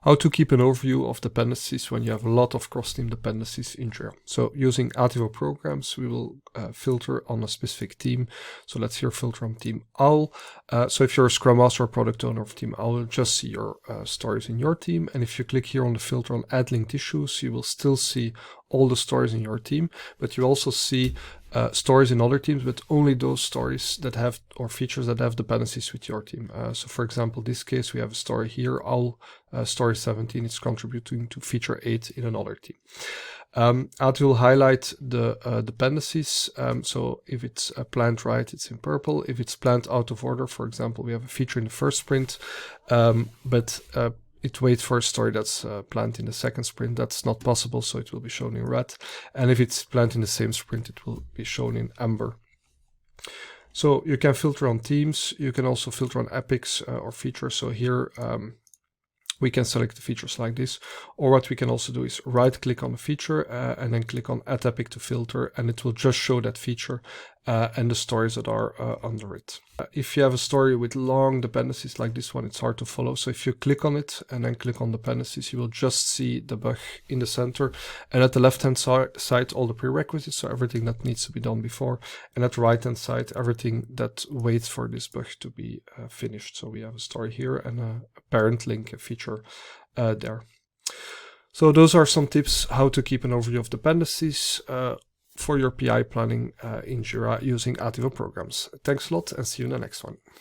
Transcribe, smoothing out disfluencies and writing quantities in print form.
How to keep an overview of dependencies when you have a lot of cross-team dependencies in Jira. So using Ativo Programs, we will filter on a specific team. So let's here filter on Team OWL. So if you're a Scrum Master or Product Owner of Team OWL, you'll just see your stories in your team. And if you click here on the filter on Add Linked Issues, you will still see all the stories in your team, but you also see stories in other teams, but only those stories that have, or features that have dependencies with your team. So for example, this case, we have a story here, OWL story 17, it's contributing to feature 8 in another team. Ati will highlight the dependencies. So if it's planned right, it's in purple. If it's planned out of order, for example, we have a feature in the first sprint, but it waits for a story that's planned in the second sprint. That's not possible, so it will be shown in red. And if it's planned in the same sprint, it will be shown in amber. So you can filter on teams. You can also filter on epics or features. So here we can select the features like this. Or what we can also do is right click on the feature and then click on Add Epic to filter, and it will just show that feature and the stories that are under it. If you have a story with long dependencies like this one, it's hard to follow. So if you click on it and then click on dependencies, you will just see the bug in the center. And at the left-hand side, all the prerequisites, so everything that needs to be done before. And at the right-hand side, everything that waits for this bug to be finished. So we have a story here and a parent link, a feature there. So those are some tips how to keep an overview of dependencies for your PI planning in Jira using Ativo Programs. Thanks a lot and see you in the next one.